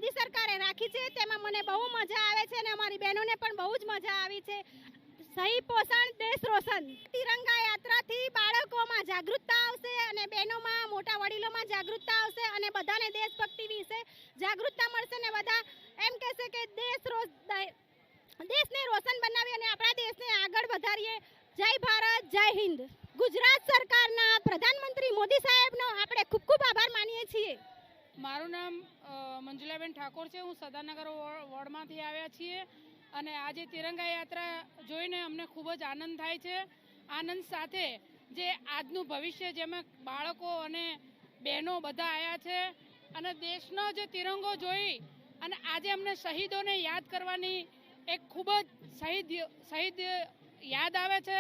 મોદી સરકારે રાખી છે તેમાં મને બહુ મજા આવે છે અને અમારી બહેનોને પણ બહુ જ મજા આવી છે। સહી પોષણ દેશ રોશન તિરંગા યાત્રાથી બાળકોમાં જાગૃતતા આવશે અને બહેનોમાં મોટા વડીલોમાં જાગૃતતા આવશે અને બધાને દેશભક્તિ વિશે જાગૃતતા મળશે ને બધા એમ કહેશે કે દેશને રોશન બનાવી અને આપણા દેશને આગળ વધારીએ। જય ભારત, જય હિન્દ। ગુજરાત સરકારના પ્રધાનમંત્રી મોદી સાહેબનો આપણે ખૂબ ખૂબ આભાર માનીએ છીએ। મારું નામ મંજુલાબેન ઠાકોર છે। હું સદાનગર વોર્ડમાંથી આવ્યા છીએ અને આજે તિરંગા યાત્રા જોઈને અમને ખૂબ જ આનંદ થાય છે। આનંદ સાથે જે આજનું ભવિષ્ય જેમાં બાળકો અને બહેનો બધા આવ્યા છે અને દેશનો જે તિરંગો જોઈ અને આજે અમને શહીદોને યાદ કરવાની એક ખૂબ જ શહીદ યાદ આવે છે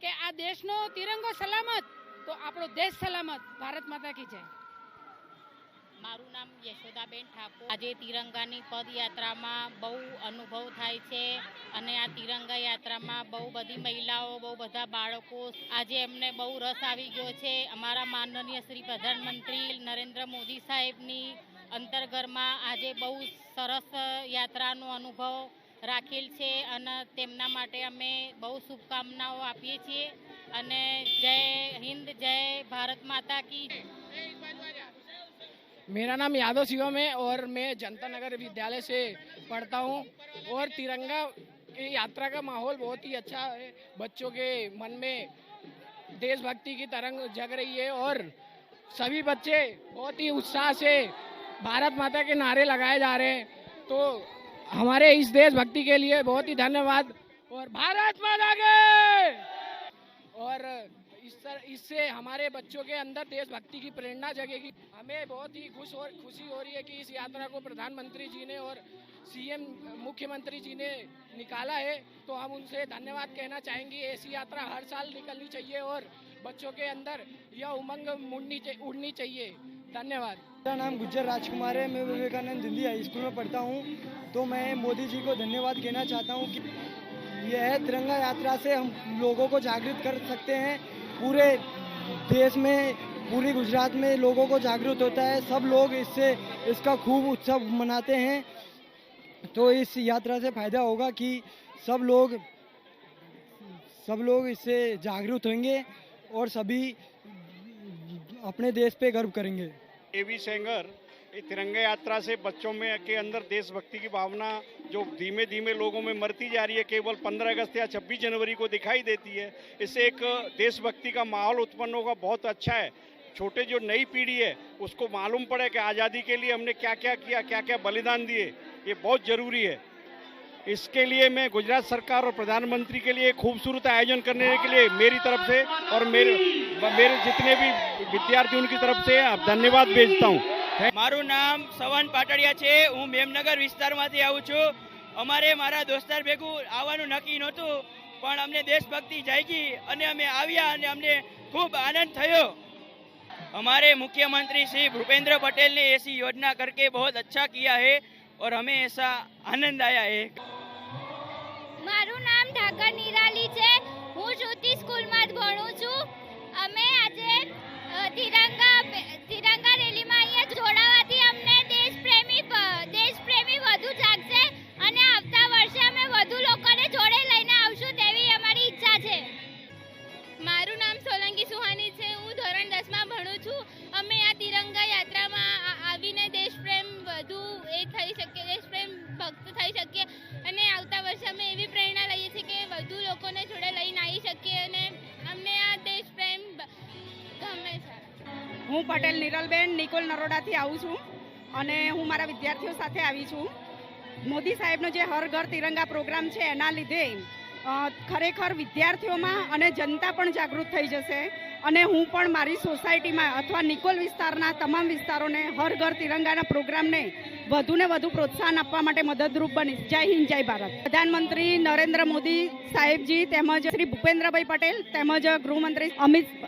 કે આ દેશનો તિરંગો સલામત તો આપણો દેશ સલામત। ભારત માતા કી જય। મારું નામ યશોદાબેન ઠાકોર। આજે તિરંગાની પદયાત્રામાં બહુ અનુભવ થાય છે અને આ તિરંગા યાત્રામાં બહુ બધી મહિલાઓ, બહુ બધા બાળકો, આજે એમને બહુ રસ આવી ગયો છે। અમારા માનનીય શ્રી પ્રધાનમંત્રી નરેન્દ્ર મોદી સાહેબની અંતર્ગતમાં આજે બહુ સરસ યાત્રાનો અનુભવ રાખેલ છે અને તેમના માટે અમે બહુ શુભકામનાઓ આપીએ છીએ અને જય હિન્દ, જય ભારત माता की। मेरा नाम यादव शिवम है और मैं जनता नगर विद्यालय से पढ़ता हूँ और तिरंगा की यात्रा का माहौल बहुत ही अच्छा है। बच्चों के मन में देशभक्ति की तरंग जग रही है और सभी बच्चे बहुत ही उत्साह से भारत माता के नारे लगाए जा रहे हैं। तो हमारे इस देशभक्ति के लिए बहुत ही धन्यवाद और भारत माता के। और इससे हमारे बच्चों के अंदर देशभक्ति की प्रेरणा जगेगी। हमें बहुत ही खुशी हो रही है कि इस यात्रा को प्रधानमंत्री जी ने और सीएम मुख्यमंत्री जी ने निकाला है, तो हम उनसे धन्यवाद कहना चाहेंगे। ऐसी यात्रा हर साल निकलनी चाहिए और बच्चों के अंदर यह उमंग उड़नी चाहिए। धन्यवाद। मेरा नाम गुज्जर राजकुमार है। मैं विवेकानंद हिंदी हाई स्कूल में पढ़ता हूँ। तो मैं मोदी जी को धन्यवाद कहना चाहता हूँ कि यह तिरंगा यात्रा से हम लोगों को जागृत कर सकते हैं। पूरे देश में, पूरी गुजरात में लोगों को जागरूक होता है। सब लोग इसका खूब उत्सव मनाते हैं। तो इस यात्रा से फायदा होगा कि सब लोग इससे जागरूक होंगे और सभी अपने देश पे गर्व करेंगे। एवी सेंगर, तिरंगा यात्रा से बच्चों में के अंदर देशभक्ति की भावना जो धीमे धीमे लोगों में मरती जा रही है, केवल 15 अगस्त या 26 जनवरी को दिखाई देती है। इससे एक देशभक्ति का माहौल उत्पन्न होगा, बहुत अच्छा है। छोटे जो नई पीढ़ी है उसको मालूम पड़े कि आज़ादी के लिए हमने क्या क्या किया, क्या क्या बलिदान दिए, ये बहुत ज़रूरी है। इसके लिए मैं गुजरात सरकार और प्रधानमंत्री के लिए खूबसूरत आयोजन करने के लिए मेरी तरफ से और मेरे जितने भी विद्यार्थी उनकी तरफ से धन्यवाद भेजता हूँ। मारू नाम सवन पाटड़िया छे। हूँ मेमनगर विस्तारमांथी आવું છું। અમારે મારા દોસ્તાર ભેગું આવવાનું નક્કી નહોતું પણ અમને દેશભક્તિ જાગી અને અમે આવ્યા અને અમને ખૂબ આનંદ થયો। हमारे मुख्यमंत्री श्री भूपेंद्र पटेल ने ऐसी योजना करके बहुत अच्छा किया है और हमें ऐसा आनंद आया है। મારું નામ ઢાકર નિરાલી છે। હું જ્યોતિ સ્કૂલમાં જ ભણું છું। અમે આજે તિરંગા રેલીમાં અહીંયા જોડાવાથી અમને દેશપ્રેમી વધુ જાગશે અને આવતા વર્ષે અમે વધુ લોકોને જોડે લઈને આવશું તેવી અમારી ઈચ્છા છે। મારું નામ સોલંકી સુહાની છે। હું ધોરણ 10માં ભણું છું। અમે આ તિરંગા યાત્રામાં આવીને દેશપ્રેમ વધુ થઈ શકે, દેશપ્રેમ ભક્ત થઈ શકીએ અને આવતા વર્ષે અમે એવી પ્રેરણા લઈએ છીએ કે વધુ લોકોને જોડે લઈને આવી શકીએ અને અમને આ દેશપ્રેમ ગમે છે। હું પટેલ નિરલબેન નિકોલ નરોડાથી આવું છું અને હું મારા વિદ્યાર્થીઓ સાથે આવી છું। મોદી સાહેબનો જે હર ઘર તિરંગા પ્રોગ્રામ છે એના લીધે ખરેખર વિદ્યાર્થીઓમાં અને જનતા પણ જાગૃત થઈ જશે અને હું પણ મારી સોસાયટીમાં અથવા નિકોલ વિસ્તારના તમામ વિસ્તારોને હર ઘર તિરંગાના પ્રોગ્રામને વધુને વધુ પ્રોત્સાહન આપવા માટે મદદરૂપ બનીશ। જય હિન્દ, જય ભારત। પ્રધાનમંત્રી નરેન્દ્ર મોદી સાહેબજી તેમજ શ્રી ભૂપેન્દ્રભાઈ પટેલ તેમજ ગૃહમંત્રી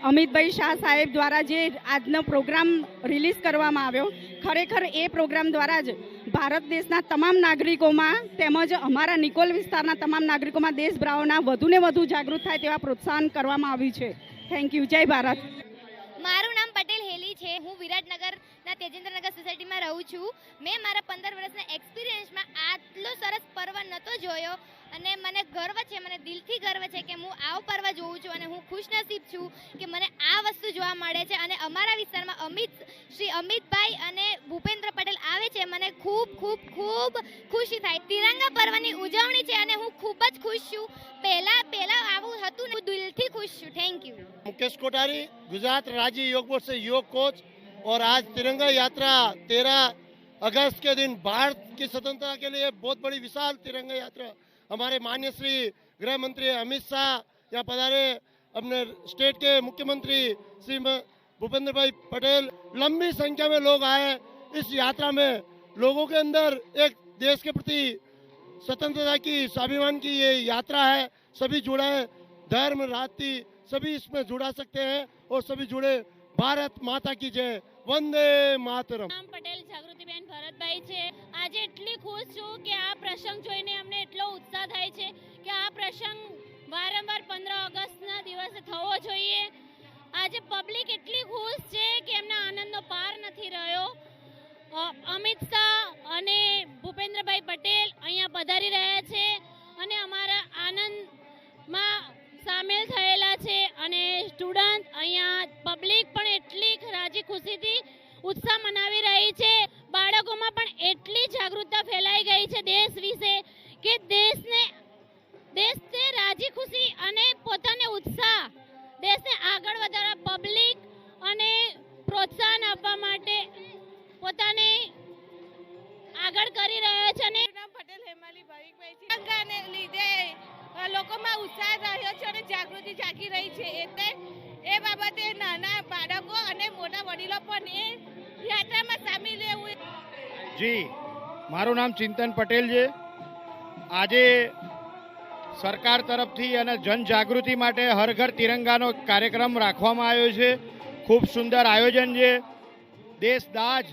અમિતભાઈ શાહ સાહેબ દ્વારા જે આજનો પ્રોગ્રામ રિલીઝ કરવામાં આવ્યો, ખરેખર એ પ્રોગ્રામ દ્વારા જ ભારત દેશના તમામ નાગરિકોમાં તેમજ અમારા નિકોલ વિસ્તારના તમામ નાગરિકોમાં દેશભાવના વધુને વધુ જાગૃત થાય તેવા પ્રોત્સાહન કરવામાં આવ્યું છે। Thank you. જય ભારત। મારું નામ પટેલ હેલી છે। હું વિરાટનગરના વિસ્તારમાં તેજેન્દ્રનગર સોસાયટીમાં રહું છું. મેં મારા 15 વર્ષના એક્સપિરિયન્સમાં આટલો સરસ પર્વ નહોતો જોયો અને મને ગર્વ છે, મને દિલથી ગર્વ છે કે હું આવો પર્વ જોઉં છું અને હું ખુશનસીબ છું કે મને આ વસ્તુ જોવા મળે છે. અને અમારા વિસ્તારમાં શ્રી અમિતભાઈ અને ભૂપેન્દ્ર પટેલ આવે છે, મને ખૂબ ખૂબ ખૂબ ખુશી થાય. તિરંગા પર્વની ઉજવણી છે અને હું ખૂબ જ ખુશ છું. પહેલા આવું હતું ને, હું દિલથી ખુશ છું. Thank you. मुकेश कोठारी, गुजरात राज्य योग बोर्ड से योग कोच। और आज तिरंगा यात्रा 13 अगस्त के दिन भारत की स्वतंत्रता के लिए बहुत बड़ी विशाल तिरंगा यात्रा हमारे माननीय श्री गृह मंत्री अमित शाह यहाँ पधारे, अपने स्टेट के मुख्यमंत्री श्री भूपेंद्र भाई पटेल, लंबी संख्या में लोग आए। इस यात्रा में लोगों के अंदर एक देश के प्रति स्वतंत्रता की, स्वाभिमान की ये यात्रा है। सभी जुड़े, धर्म, जाति सभी इसमें जुड़ा सकते हैं और सभी जुड़े। भारत माता की जय, वंदे मातरम. નામ પટેલ જાગૃતિબેન ભરતભાઈ છે. આજે એટલી ખુશ છું કે આ પ્રસંગ જોઈને અમને એટલો ઉત્સાહ થાય છે કે આ પ્રસંગ વારંવાર 15 ઓગસ્ટના દિવસે થવો જોઈએ. આજે પબ્લિક એટલી ખુશ છે કે એમના આનંદનો પાર નથી રહ્યો. અમિત શાહ અને ભૂપેન્દ્રભાઈ પટેલ અહીંયા પધારી રહ્યા છે અને અમારા આનંદમાં સામેલ થયેલા છે અને સ્ટુડન્ટ અહીંયા પબ્લિક પણ એટલી રાજી ખુશીથી ઉત્સાહ મનાવી રહી છે. બાળકોમાં પણ એટલી જાગૃતતા ફેલાઈ ગઈ છે દેશ વિશે કે દેશને રાજી ખુશી અને પોતાને ઉત્સાહ, દેશને આગળ વધારવા પબ્લિક અને પ્રોત્સાહન આપવા માટે પોતાને આગળ કરી રહ્યા છે. અને પટેલ હેમાલી ભાવિકભાઈ છે. તિરંગાને લીધે લોકોમાં ઉત્સાહ રહ્યો છે અને જાગૃતિ જાગી રહી છે. એટલે એ બાબતે નાના બાળકો અને મોટા વડીલો પણ એ યાત્રામાં સામેલ લેવું. જી, મારું નામ ચિંતન પટેલ છે. આજે સરકાર તરફથી અને જનજાગૃતિ માટે હર ઘર તિરંગાનો કાર્યક્રમ રાખવામાં આવ્યો છે. ખૂબ સુંદર આયોજન છે. દેશ દાજ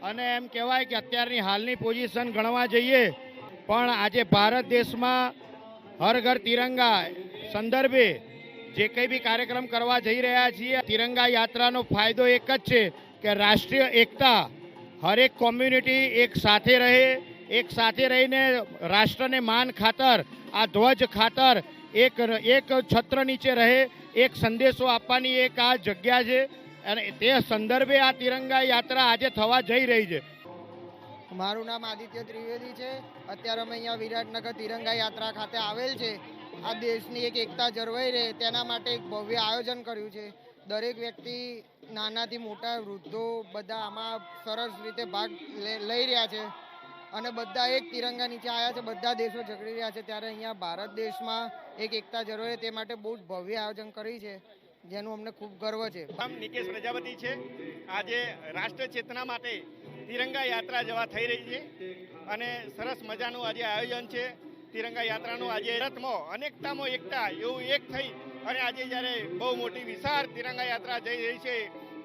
અને એમ કહેવાય કે અત્યારની હાલની પોઝિશન ગણવા જઈએ પણ આજે ભારત દેશમાં હર ઘર તિરંગા સંદર્ભે જે કંઈ બી કાર્યક્રમ કરવા જઈ રહ્યા છીએ, તિરંગા યાત્રાનો ફાયદો એક જ છે કે રાષ્ટ્રીય એકતા, હરેક કોમ્યુનિટી એક સાથે રહે, એક સાથે રહીને રાષ્ટ્રને માન ખાતર, આ ધ્વજ ખાતર એક છત્ર નીચે રહે, એક સંદેશો આપવાની એક આ જગ્યા છે અને તે સંદર્ભે આ તિરંગા યાત્રા આજે થવા જઈ રહી છે. મારું નામ આદિત્ય ત્રિવેદી છે. અત્યારે અમે અહીંયા વિરાટનગર તિરંગા યાત્રા ખાતે આવેલ છે. આ દેશની એક એકતા જળવાઈ રહે તેના માટે એક ભવ્ય આયોજન કર્યું છે. દરેક વ્યક્તિ, નાનાથી મોટા, વૃદ્ધો બધા આમાં સરસ રીતે ભાગ લઈ રહ્યા છે અને બધા એક તિરંગા નીચે આવ્યા છે. બધા દેશો ઝઘડી રહ્યા છે ત્યારે અહીંયા ભારત દેશમાં એક એકતા જળવાઈ તે માટે બહુ જ ભવ્ય આયોજન કર્યું છે જેનું અમને ખૂબ ગર્વ છે. નામ નિકેશ પ્રજાપતિ છે. આજે રાષ્ટ્ર ચેતના માટે તિરંગા યાત્રા જવા થઈ રહી છે અને સરસ મજાનું આજે આયોજન છે. તિરંગા યાત્રાનું આજે રથમાં અનેકતામાં એકતા એવું એક થઈ અને આજે જ્યારે બહુ મોટી વિશાળ તિરંગા યાત્રા જઈ રહી છે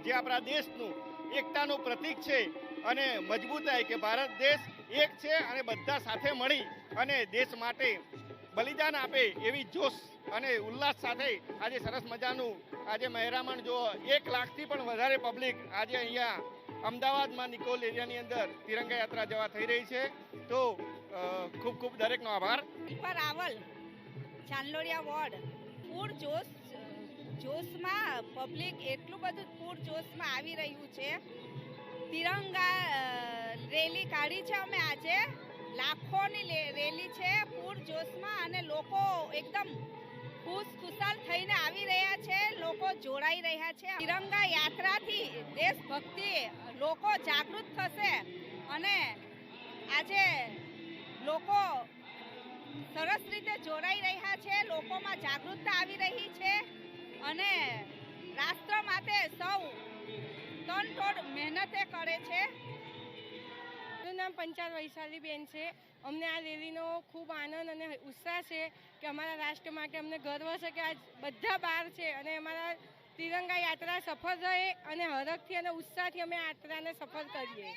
જે આપણા દેશનું એકતાનું પ્રતીક છે અને મજબૂતાઈ કે ભારત દેશ એક છે અને બધા સાથે મળી અને દેશ માટે બલિદાન આપે એવી જોશ અને ઉલ્લાસ સાથે આજે સરસ મજાનું આજે મહેરામણ જો 1 લાખથી પણ વધારે પબ્લિક આજે અહીંયા અમદાવાદમાં નિકોલ એરિયાની અંદર તિરંગા યાત્રા જવા થઈ રહી છે. તો ખૂબ ખૂબ દરેકનો આભાર. રાવલ, ચાંદલોડિયા વોર્ડ. પૂર જોશમાં પબ્લિક એટલું બધું પૂર જોશમાં આવી રહ્યું છે. તિરંગા રેલી કાઢી છે અમે આજે. લાખોની રેલી છે પૂર જોશમાં અને લોકો એકદમ ખુશાલ થઈને આવી રહ્યા છે. લોકો જોડાઈ રહ્યા છે. તિરંગા યાત્રાથી દેશભક્તિ લોકો જાગૃત થશે અને આજે લોકો સરસ રીતે જોડાઈ રહ્યા છે. લોકોમાં જાગૃતતા આવી રહી છે અને રાષ્ટ્ર માટે સૌ તનતોડ મહેનતે કરે છે. મારું નામ પંચાલ વૈશાલીબેન છે. અમને આ રેલીનો ખૂબ આનંદ અને ઉત્સાહ છે કે અમારા રાષ્ટ્ર માટે અમને ગર્વ છે કે આજ બધા બહાર છે અને અમારા તિરંગા યાત્રા સફળ રહે અને હરખથી અને ઉત્સાહથી અમે યાત્રાને સફળ કરીએ.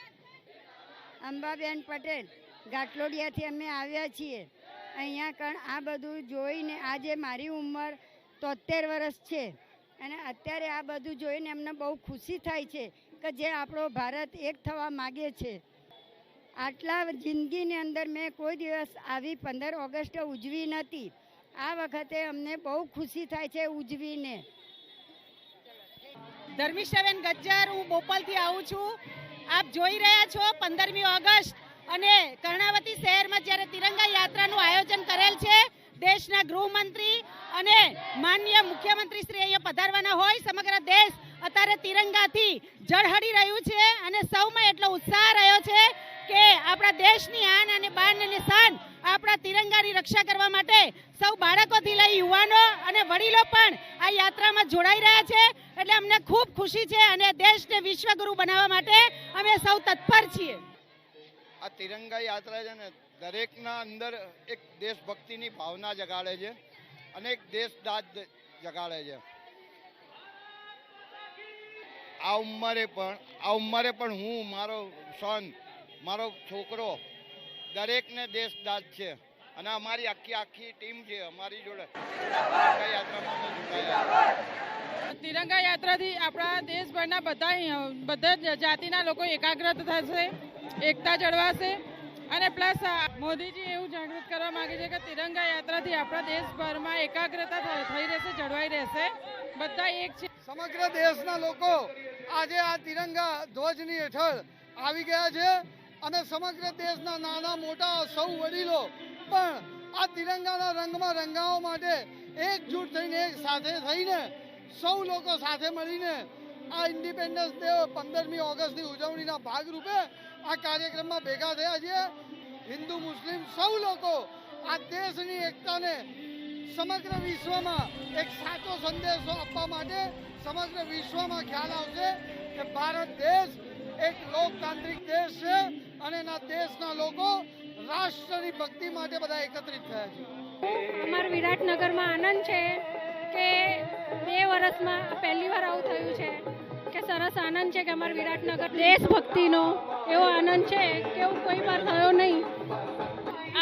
અંબાબેન પટેલ, ઘાટલોડિયાથી અમે આવ્યા છીએ. અહીંયા કણ આ બધું જોઈને આજે મારી ઉંમર 73 વર્ષ છે અને અત્યારે આ બધું જોઈને અમને બહુ ખુશી થાય છે કે જે આપણો ભારત એક થવા માગે છે. આટલા જિંદગીની અંદર મેં કોઈ દિવસ આવી 15 ઓગસ્ટ ઉજવી નથી. આ વખતે અમને બહુ ખુશી થાય છે ઉજવીને. ધર્મિષ્ઠાબેન ગજ્જર, હું બોપલથી આવું છું. આપ જોઈ રહ્યા છો 15મી ઓગસ્ટ અને કર્ણાવતી શહેરમાં જ્યારે તિરંગા યાત્રાનું આયોજન કરેલ છે. દેશના ગૃહમંત્રી અને માનનીય મુખ્યમંત્રી શ્રી અહીંયા પધારવાના હોય. સમગ્ર દેશ અત્યારે તિરંગાથી ઝળહળી રહ્યું છે અને સૌમાં એટલો ઉત્સાહ રહ્યો છે કે આપણા દેશની આન અને બાન અને શાન આપણા તિરંગાની રક્ષા કરવા માટે સૌ બાળકોથી લઈ યુવાનો અને વડીલો પણ આ યાત્રામાં જોડાઈ રહ્યા છે. એટલે અમને ખૂબ ખુશી છે અને દેશને વિશ્વગુરુ બનાવવા માટે અમે સૌ તત્પર છીએ. આ તિરંગા યાત્રા છે ને દરેકના અંદર એક દેશભક્તિની ભાવના જગાડે છે અને એક દેશદાદ જગાડે છે. આ ઉંમરે પણ હું, મારો સન, મારો છોકરો દરેકને દેશદાદ છે અને અમારી આખી ટીમ છે અમારી જોડે યાત્રામાં જોડાયા. તિરંગા યાત્રાથી આપણા દેશભરના બધા જાતિના લોકો એકાગ્ર થશે, એકતા જળવાશે અને પ્લસ મોદીજી એવું જાગૃત કરવા માંગે છે કે તિરંગા યાત્રાથી આપણા દેશભરમાં એકાગ્રતા થઈ રહેશે, જળવાઈ રહેશે. બધા એક છે. સમગ્ર દેશના લોકો આજે આ તિરંગા ધ્વજની હેઠળ આવી ગયા છે અને સમગ્ર દેશના નાના મોટા સૌ વડીલો પણ આ તિરંગાના રંગમાં રંગાવવા માટે એકજૂટ થઈને એક સાથે થઈને સૌ લોકો સાથે મળીને આ ઇન્ડિપેન્ડન્સ ડે 15મી ઓગસ્ટની ઉજવણીના ભાગરૂપે આ કાર્યક્રમમાં ભેગા થયા છે. હિન્દુ મુસ્લિમ સૌ લોકો આ દેશની એકતાને સમગ્ર વિશ્વમાં એક સાચો સંદેશો આપવા માટે સમગ્ર વિશ્વમાં ખ્યાલ આવશે કે ભારત દેશ એક લોકતાંત્રિક દેશ છે અને એના દેશના લોકો રાષ્ટ્રની ભક્તિ માટે બધા એકત્રિત થયા છે. અમારા વિરાટનગરમાં આનંદ છે કે 2 વર્ષમાં પહેલી વાર આવું થયું છે કે સરસ આનંદ છે કે અમારા વિરાટનગર દેશભક્તિનો એવો આનંદ છે કે એવું કોઈ વાર થયો નહીં.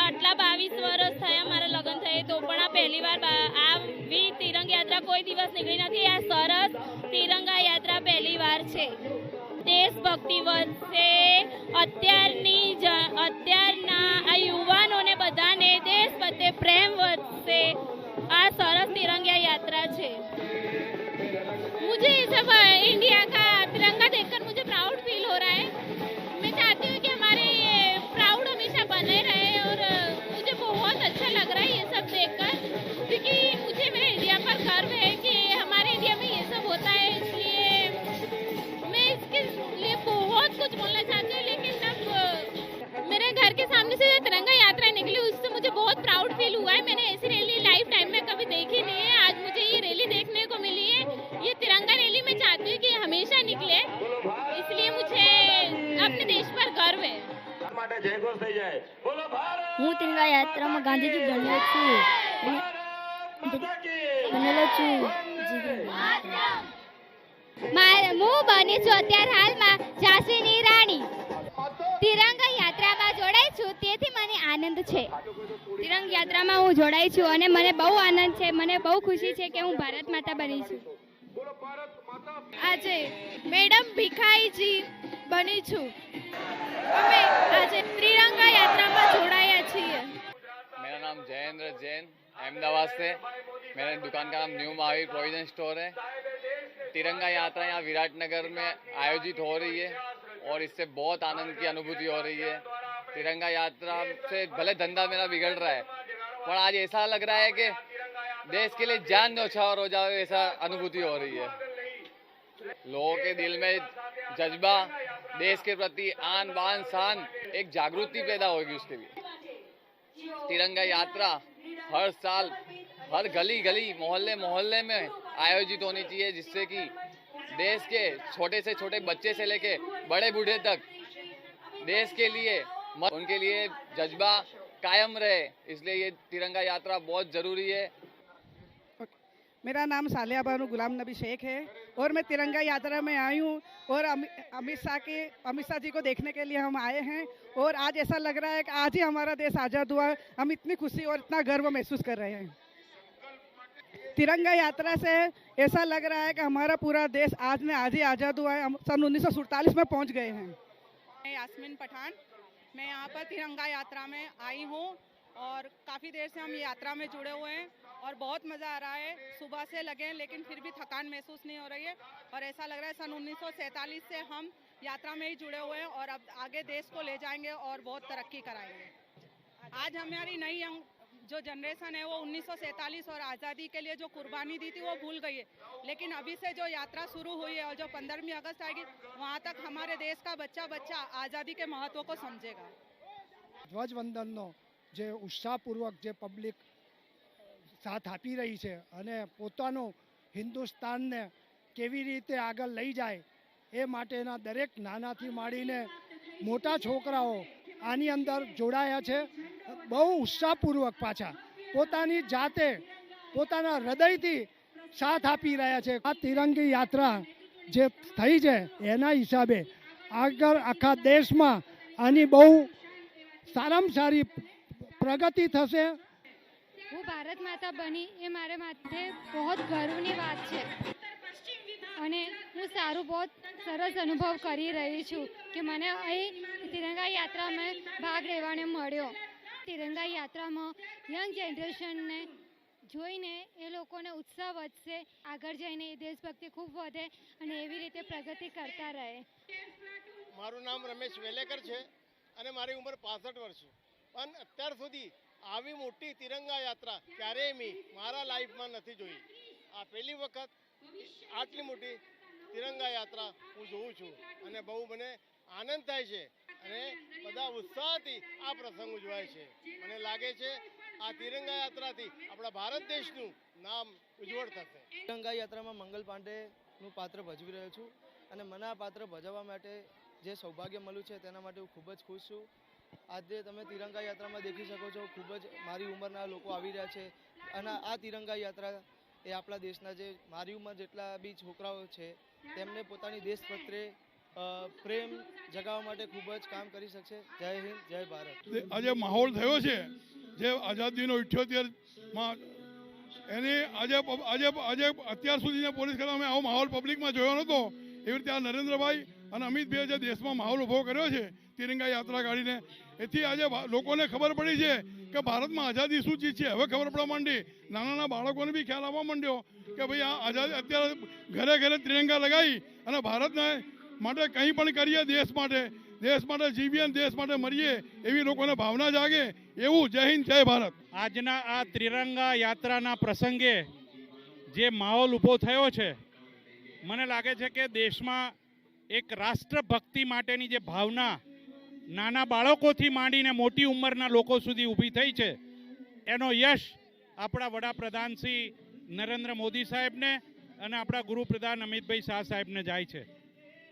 આટલા 22 વર્ષ થયા મારા લગ્ન થયે તો પણ આ પહેલી વાર આવી તિરંગા યાત્રા કોઈ દિવસ નીકળી નથી. આ સરસ તિરંગા યાત્રા પહેલી વાર છે. દેશભક્તિ વધશે. અત્યારના આ યુવાનોને બધાને દેશ પ્રત્યે પ્રેમ વધશે. આ સરસ तिरंगा यात्रा है. मुझे सब इंडिया का तिरंगा देखकर मुझे प्राउड फील हो रहा है. मैं चाहती हूँ कि हमारे ये प्राउड हमेशा बने रहे और मुझे बहुत अच्छा लग रहा है ये सब देखकर, क्योंकि मुझे मेरे इंडिया पर गर्व है कि हमारे इंडिया में ये सब होता है. इसलिए मैं इसके लिए बहुत कुछ बोलना चाहती हूँ, लेकिन अब मेरे घर के सामने से तिरंगा यात्रा निकली उससे मुझे बहुत प्राउड फील हुआ है. मैंने ऐसी रैली लाइफ टाइम में कभी देखी नहीं है. आज मुझे ये रैली देखने को मिली है. ये तिरंगा रैली मैं चाहती हूँ कि हमेशा निकले, इसलिए मुझे अपने देश पर गर्व है. હું તિરંગા યાત્રામાં ગાંધીજી બનેલો છું. હું બની છું અત્યારે હાલમાં ઝાંસીની રાણી. તિરંગા યાત્રામાં જોડાઈ છું તેથી મને આનંદ છે. તિરંગા યાત્રામાં હું જોડાઈ છું અને મને બહુ આનંદ છે. મને બહુ ખુશી છે કે હું ભારત માતા બની છું. આજે મેડમ ભીખાઈજી બની છું. અમે આજે तिरंगा यात्रा में जोड़ाया છીએ. मेरा नाम जयेंद्र जैन, अहमदाबाद से. मेरे दुकान का नाम न्यू महावीर प्रोविजन स्टोर है. तिरंगा यात्रा यहाँ विराटनगर में आयोजित हो रही है और इससे बहुत आनंद की अनुभूति हो रही है. तिरंगा यात्रा से भले धंधा मेरा बिगड़ रहा है, पर आज ऐसा लग रहा है कि देश के लिए जान न्यौछावर हो जाए ऐसा अनुभूति हो रही है. लोगों के दिल में जज्बा, देश के प्रति आन बान शान, एक जागृति पैदा होगी उसके लिए. तिरंगा यात्रा हर साल हर गली गली मोहल्ले मोहल्ले में आयोजित होनी चाहिए, जिससे कि देश के छोटे से छोटे बच्चे से लेके बड़े बूढ़े तक देश के लिए उनके लिए जज्बा कायम रहे. इसलिए ये तिरंगा यात्रा बहुत ज़रूरी है. मेरा नाम सालिया बानू गुलाम नबी शेख है और मैं तिरंगा यात्रा में आई हूँ और अमित शाह जी को देखने के लिए हम आए हैं और आज ऐसा लग रहा है कि आज ही हमारा देश आज़ाद हुआ. हम इतनी खुशी और इतना गर्व महसूस कर रहे हैं. तिरंगा यात्रा से ऐसा लग रहा है कि हमारा पूरा देश आज में आज ही आज़ाद हुआ है। हम सन 1947 में पहुंच गए हैं। मैं यास्मीन पठान, मैं यहाँ पर तिरंगा यात्रा में आई हूँ और काफ़ी देर से हम ये यात्रा में जुड़े हुए हैं और बहुत मज़ा आ रहा है। सुबह से लगे हैं लेकिन फिर भी थकान महसूस नहीं हो रही है और ऐसा लग रहा है सन 1947 से हम यात्रा में ही जुड़े हुए हैं और अब आगे देश को ले जाएंगे और बहुत तरक्की कराएंगे। आज हमारी नई जो जनरेशन है वो 1947 और आज़ादी के लिए जो कुर्बानी दी थी वो भूल गई है, लेकिन अभी से जो यात्रा शुरू हुई है और जो 15वीं अगस्त आएगी वहाँ तक हमारे देश का बच्चा बच्चा आज़ादी के महत्व को समझेगा। ધ્વજવંદનનો જે ઉત્સાહપૂર્વક જે પબ્લિક સાથ આપી રહી છે અને પોતાનું હિન્દુસ્તાનને કેવી રીતે આગળ લઈ જાય એ માટેના દરેક નાનાથી માંડીને મોટા છોકરાઓ આની અંદર જોડાયા છે। બહુ ઉત્સાહપૂર્વક પાછા પોતાની જાતે પોતાના હૃદયથી સાથ આપી રહ્યા છે। આ તિરંગી યાત્રા જે થઈ છે એના હિસાબે આગળ આખા દેશમાં આની બહુ સારામાં સારી પ્રગતિ થશે। હું ભારત માતા બની એ મારે માટે बहुत ગર્વની વાત છે અને હું સારું बहुत સરસ અનુભવ કરી રહી છું કે મને અહીં તિરંગા યાત્રામાં ભાગ લેવાને મળ્યો। તિરંગા યાત્રામાં યંગ જનરેશનને જોઈને એ લોકોને ઉત્સાહ વધશે, આગળ જઈને એ દેશભક્તિ ખૂબ વધે અને એવી રીતે પ્રગતિ કરતા રહે। મારું નામ રમેશ વેલેકર છે અને મારી ઉંમર 65 વર્ષ છે, પણ અત્યાર સુધી આવી મોટી તિરંગા યાત્રા ક્યારેય મેં મારા લાઈફમાં નથી જોઈ। આ પહેલી વખત આટલી મોટી તિરંગા યાત્રા હું જોઉં છું અને બહુ મને આનંદ થાય છે અને બધા ઉત્સાહથી આ પ્રસંગ ઉજવાય છે। મને લાગે છે આ તિરંગા યાત્રાથી આપણા ભારત દેશનું નામ ઉજ્જવળ થશે। તિરંગા યાત્રામાં મંગલ પાંડેનું પાત્ર ભજવી રહ્યો છું અને મને આ પાત્ર ભજવવા માટે જે સૌભાગ્ય મળ્યું છે તેના માટે હું ખૂબ જ ખુશ છું। આજે તમે તિરંગા યાત્રામાં દેખી શકો છો, ખૂબ જ મારી ઉંમરના લોકો આવી રહ્યા છે અને આ તિરંગા યાત્રા એ આપણા દેશના જે મારી ઉંમર જેટલા બી છોકરાઓ છે તેમને પોતાની દેશ પ્રત્યે પ્રેમ જગાવવા માટે ખૂબ જ કામ કરી શકશે। જય હિન્દ, જય ભારત। આજે માહોલ થયો છે જે આઝાદીનો 78માં એને આજે અત્યાર સુધીના પોલીસ કલામે આવો માહોલ પબ્લિકમાં જોયો નહોતો। એવી રીતે આ નરેન્દ્રભાઈ અને અમિતભાઈએ જે દેશમાં માહોલ ઊભો કર્યો છે તિરંગા યાત્રા કાઢીને, એથી આજે લોકોને ખબર પડી છે કે ભારતમાં આઝાદી શું ચીજ છે હવે ખબર પડવા માંડી। નાના બાળકોને બી ખ્યાલ આવવા માંડ્યો કે ભાઈ આ આઝાદી અત્યારે ઘરે ઘરે તિરંગા લગાવી અને ભારતને માટે કંઈ પણ કરીએ, દેશ માટે જીવીએ અને દેશ માટે મરીએ એવી લોકોને ભાવના જાગે। એવું જય હિન્દ, જય ભારત। આજના આ ત્રિરંગા યાત્રાના પ્રસંગે જે માહોલ ઊભો થયો છે, મને લાગે છે કે દેશમાં એક રાષ્ટ્રભક્તિ માટેની જે ભાવના નાના બાળકોથી માંડીને મોટી ઉંમરના લોકો સુધી ઊભી થઈ છે, એનો યશ આપણા વડાપ્રધાન શ્રી નરેન્દ્ર મોદી સાહેબને અને આપણા ગૃહપ્રધાન અમિતભાઈ શાહ સાહેબને જાય છે।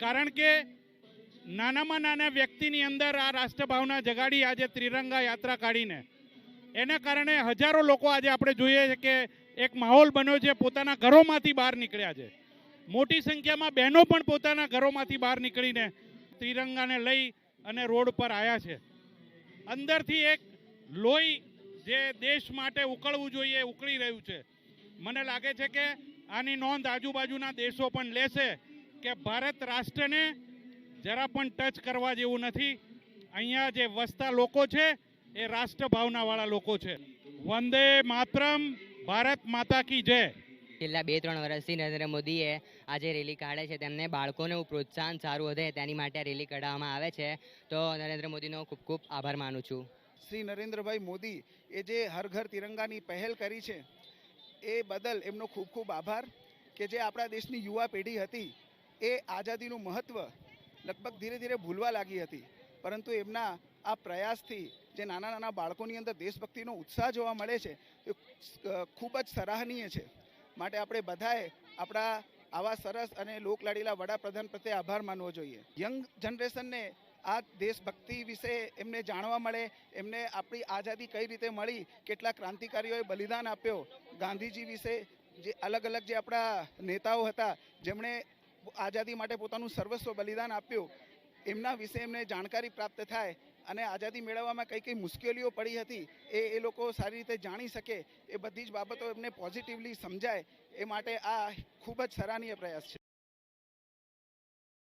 કારણ કે નાનામાં નાના વ્યક્તિની અંદર આ રાષ્ટ્રભાવના જગાડી આજે ત્રિરંગા યાત્રા કાઢીને એના કારણે હજારો લોકો આજે આપણે જોઈએ છે કે એક માહોલ બન્યો છે, પોતાના ઘરોમાંથી બહાર નીકળ્યા છે। મોટી સંખ્યામાં બહેનો પણ પોતાના ઘરોમાંથી બહાર નીકળીને ત્રિરંગાને લઈ અને રોડ પર આવ્યા છે। અંદરથી એક લોહી જે દેશ માટે ઉકળવું જોઈએ ઉકળી રહ્યું છે। મને લાગે છે કે આની નોંધ આજુબાજુના દેશો પણ લેશે કે ભારત રાષ્ટ્રને જરા પણ ટચ કરવા જેવું નથી। અહીંયા જે વસતા લોકો છે એ રાષ્ટ્ર ભાવનાવાળા લોકો છે। વંદે માતરમ, ભારત માતા કી જય। છેલ્લા 2-3 વર્ષથી નરેન્દ્ર મોદીએ આજે રેલી કાઢે છે, તેમને બાળકોને પ્રોત્સાહન સારું વધે તેની માટે રેલી કાઢવામાં આવે છે, તો નરેન્દ્ર મોદીનો ખૂબ ખૂબ આભાર માનું છું। શ્રી નરેન્દ્રભાઈ મોદી એ જે હર ઘર તિરંગાની પહેલ કરી છે એ બદલ એમનો ખૂબ ખૂબ આભાર કે જે આપણા દેશની યુવા પેઢી હતી એ આઝાદીનું મહત્ત્વ લગભગ ધીરે ધીરે ભૂલવા લાગી હતી, પરંતુ એમના આ પ્રયાસથી જે નાના નાના બાળકોની અંદર દેશભક્તિનો ઉત્સાહ જોવા મળે છે એ ખૂબ જ સરાહનીય છે। માટે આપણે બધાએ આપણા આવા સરસ અને લોકલાડીલા વડાપ્રધાન પ્રત્યે આભાર માનવો જોઈએ। યંગ જનરેશનને આ દેશભક્તિ વિશે એમને જાણવા મળે, એમને આપણી આઝાદી કઈ રીતે મળી, કેટલા ક્રાંતિકારીઓએ બલિદાન આપ્યો, ગાંધીજી વિશે જે અલગ અલગ જે આપણા નેતાઓ હતા જેમણે આઝાદી માટે પોતાનું સર્વસ્વ બલિદાન આપ્યું, એમના વિશે એમને જાણકારી પ્રાપ્ત થાય અને આઝાદી મેળવવામાં કઈ કઈ મુશ્કેલીઓ પડી હતી એ લોકો સારી રીતે જાણી શકે, એ બધી જ બાબતો એમને પોઝિટિવલી સમજાય, એ માટે આ ખૂબ જ સરાહનીય પ્રયાસ છે.